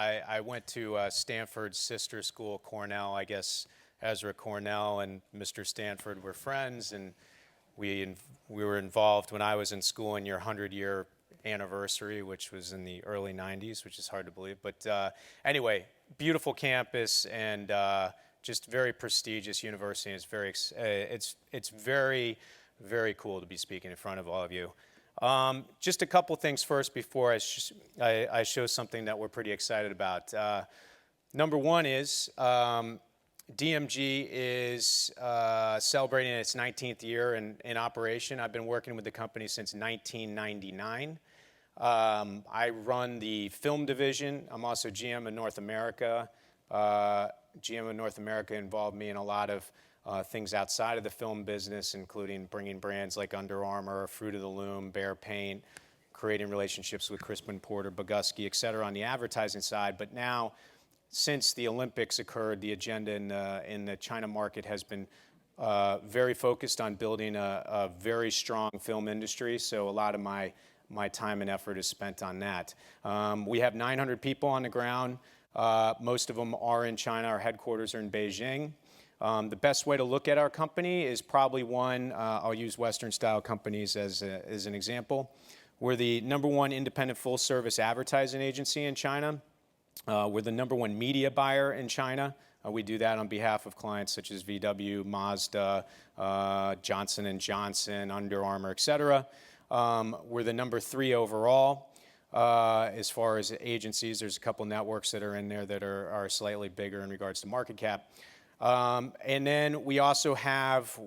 I went to Stanford's sister school, Cornell. I guess Ezra Cornell and Mr. Stanford were friends, and we were involved when I was in school in your 100-year anniversary, which was in the early 90s, which is hard to believe. But anyway, beautiful campus and just very prestigious university. It's very, very cool to be speaking in front of all of you. Just a couple things first before I show something that we're pretty excited about. Number one is DMG is celebrating its 19th year in operation. I've been working with the company since 1999. I run the film division. I'm also GM in North America. GM in North America involved me in a lot of things outside of the film business, including bringing brands like Under Armour, Fruit of the Loom, Behr Paint, creating relationships with Crispin Porter, Bogusky, et cetera, on the advertising side. But now, since the Olympics occurred, the agenda in the China market has been very focused on building a very strong film industry. So a lot of my time and effort is spent on that. We have 900 people on the ground. Most of them are in China. Our headquarters are in Beijing. The best way to look at our company is probably one, I'll use Western-style companies as an example. We're the #1 independent full-service advertising agency in China. We're the #1 media buyer in China. We do that on behalf of clients such as VW, Mazda, Johnson & Johnson, Under Armour, et cetera. We're the #3 overall. As far as agencies, there's a couple networks that are in there that are slightly bigger in regards to market cap. And then we also have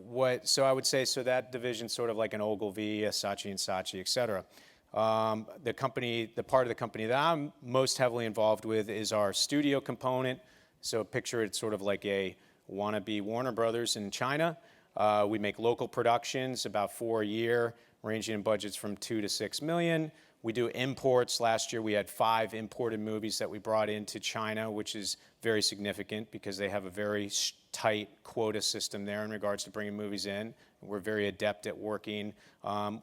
so I would say, so that division's sort of like an Ogilvy, a Saatchi & Saatchi, et cetera. The part of the company that I'm most heavily involved with is our studio component. So picture it sort of like a wannabe Warner Brothers in China. We make local productions, about 4 a year, ranging in budgets from $2 to $6 million. We do imports. Last year we had 5 imported movies that we brought into China, which is very significant because they have a very tight quota system there in regards to bringing movies in. We're very adept at working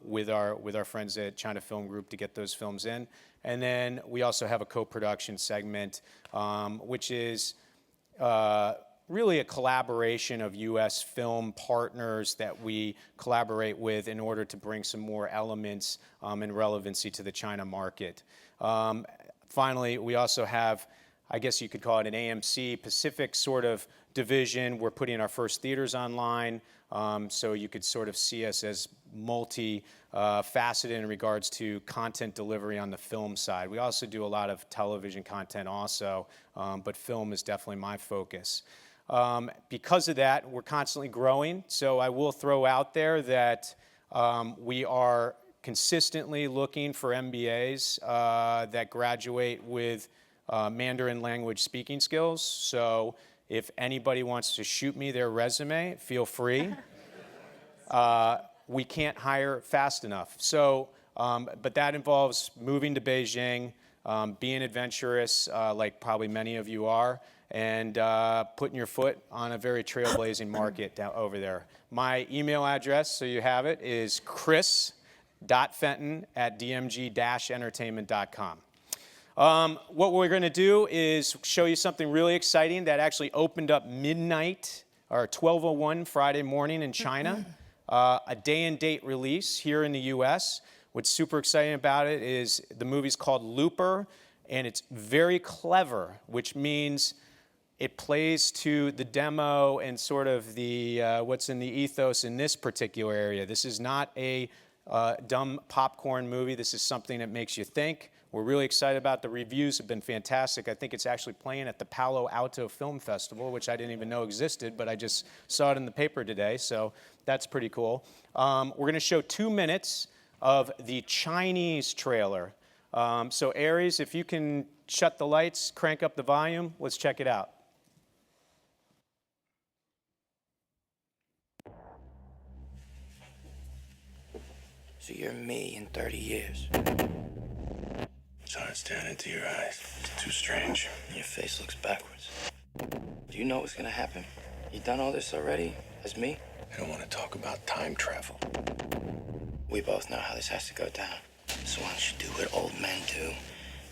with our friends at China Film Group to get those films in. And then we also have a co-production segment, which is really a collaboration of U.S. film partners that we collaborate with in order to bring some more elements and relevancy to the China market. Finally, we also have, I guess you could call it an AMC Pacific sort of division. We're putting our first theaters online, so you could sort of see us as multi-faceted in regards to content delivery on the film side. We also do a lot of television content also, but film is definitely my focus. Because of that, we're constantly growing. So I will throw out there that we are consistently looking for MBAs that graduate with Mandarin language speaking skills. So if anybody wants to shoot me their resume, feel free. We can't hire fast enough. So, but that involves moving to Beijing, being adventurous, like probably many of you are, and putting your foot on a very trailblazing market down over there. My email address, so you have it, is chris.fenton@dmg-entertainment.com. What we're going to do is show you something really exciting that actually opened up midnight, or 12:01 Friday morning in China. A day and date release here in the U.S. What's super exciting about it is the movie's called Looper, and it's very clever, which means it plays to the demo and sort of the what's in the ethos in this particular area. This is not a dumb popcorn movie. This is something that makes you think. We're really excited about. The reviews have been fantastic. I think it's actually playing at the Palo Alto Film Festival, which I didn't even know existed, but I just saw it in the paper today, so that's pretty cool. We're going to show 2 minutes of the Chinese trailer. So Aries, if you can shut the lights, crank up the volume, let's check it out. So you're me in 30 years. Trying to stand into your eyes. It's too strange. Your face looks backwards. Do you know what's gonna happen? You done all this already? As me? I don't want to talk about time travel. We both know how this has to go down. So why don't you do what old men do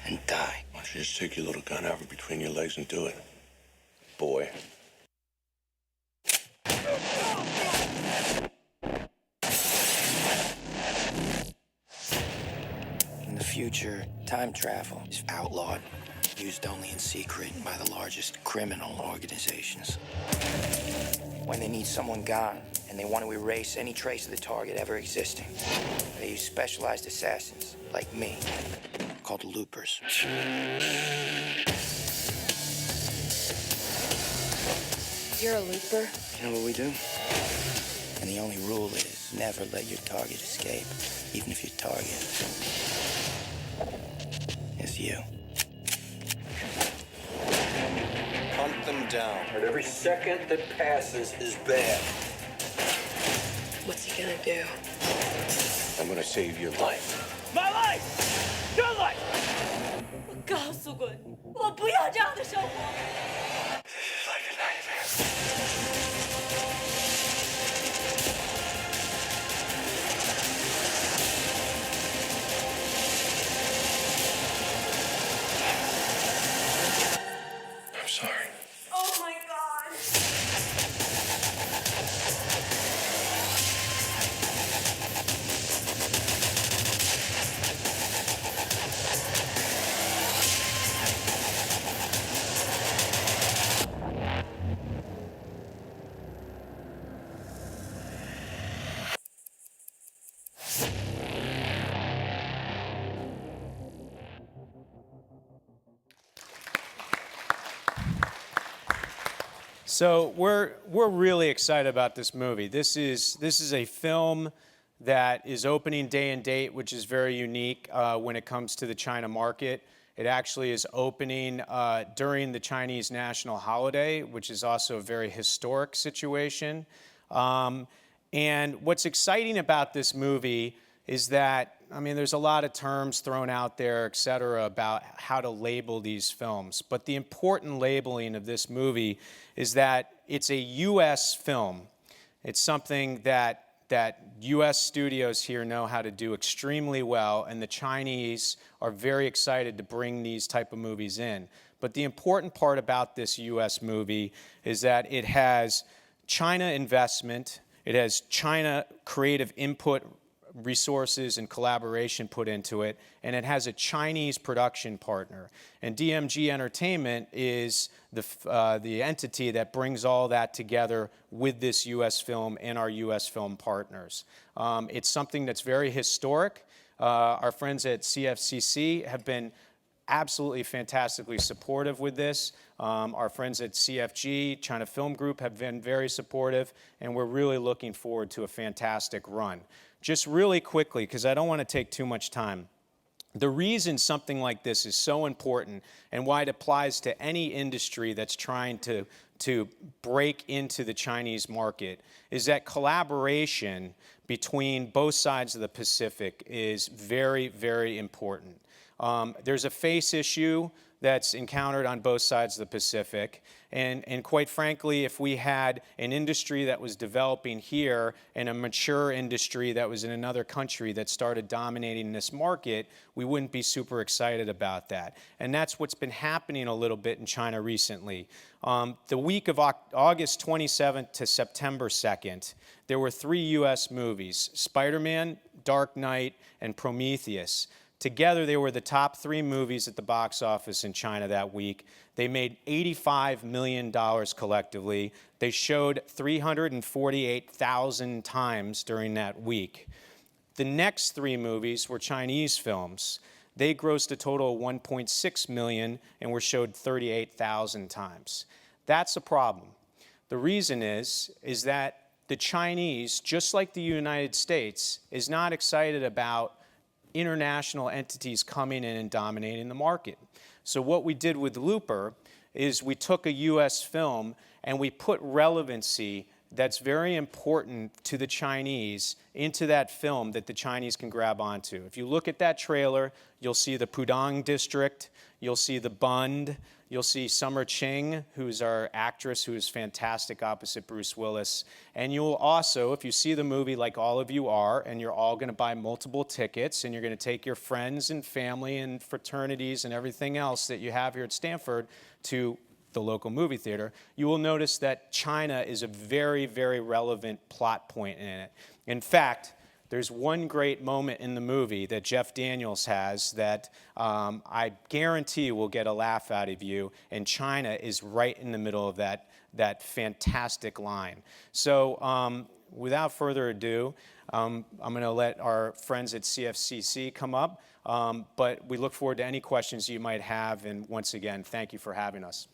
and die. Why don't you just take your little gun out from between your legs and do it, boy? In the future, time travel is outlawed, used only in secret by the largest criminal organizations. When they need someone gone and they want to erase any trace of the target ever existing, they use specialized assassins like me, called loopers. You're a looper? You know what we do? And the only rule is never let your target escape, even if your target is you. Hunt them down. But every second that passes is bad. What's he gonna do? I'm gonna save your life. My life! Your life! 我告诉过你，我不要这样的生活。 This is like a nightmare. I'm sorry. Oh my god! So we're really excited about this movie. This is a film that is opening day and date, which is very unique when it comes to the China market. It actually is opening during the Chinese national holiday, which is also a very historic situation. And what's exciting about this movie is that, I mean, there's a lot of terms thrown out there, et cetera, about how to label these films. But the important labeling of this movie is that it's a U.S. film. It's something that U.S. studios here know how to do extremely well, and the Chinese are very excited to bring these type of movies in. But the important part about this U.S. movie is that it has China investment, it has China creative input, resources and collaboration put into it, and it has a Chinese production partner. And DMG Entertainment is the entity that brings all that together with this U.S. film and our U.S. film partners. It's something that's very historic. Our friends at CFCC have been absolutely fantastically supportive with this. Our friends at CFG, China Film Group, have been very supportive, and we're really looking forward to a fantastic run. Just really quickly, because I don't want to take too much time, the reason something like this is so important and why it applies to any industry that's trying to break into the Chinese market is that collaboration between both sides of the Pacific is very, very important. There's a face issue that's encountered on both sides of the Pacific. And quite frankly, if we had an industry that was developing here and a mature industry that was in another country that started dominating this market, we wouldn't be super excited about that. And that's what's been happening a little bit in China recently. The week of August 27th to September 2nd, there were 3 U.S. movies, Spider-Man, Dark Knight, and Prometheus. Together, they were the top 3 movies at the box office in China that week. They made $85 million collectively. They showed 348,000 times during that week. The next 3 movies were Chinese films. They grossed a total of $1.6 million and were showed 38,000 times. That's a problem. The reason is that the Chinese, just like the United States, is not excited about international entities coming in and dominating the market. So what we did with Looper is we took a U.S. film and we put relevancy that's very important to the Chinese into that film that the Chinese can grab onto. If you look at that trailer, you'll see the Pudong district, you'll see the Bund, You'll see Summer Ching, who's our actress, who is fantastic opposite Bruce Willis. And you'll also, if you see the movie like all of you are, and you're all going to buy multiple tickets, and you're going to take your friends and family and fraternities and everything else that you have here at Stanford to the local movie theater, you will notice that China is a very, very relevant plot point in it. In fact, there's one great moment in the movie that Jeff Daniels has that I guarantee will get a laugh out of you, and China is right in the middle of that fantastic line. So without further ado, I'm going to let our friends at CFCC come up, but we look forward to any questions you might have, and once again, thank you for having us.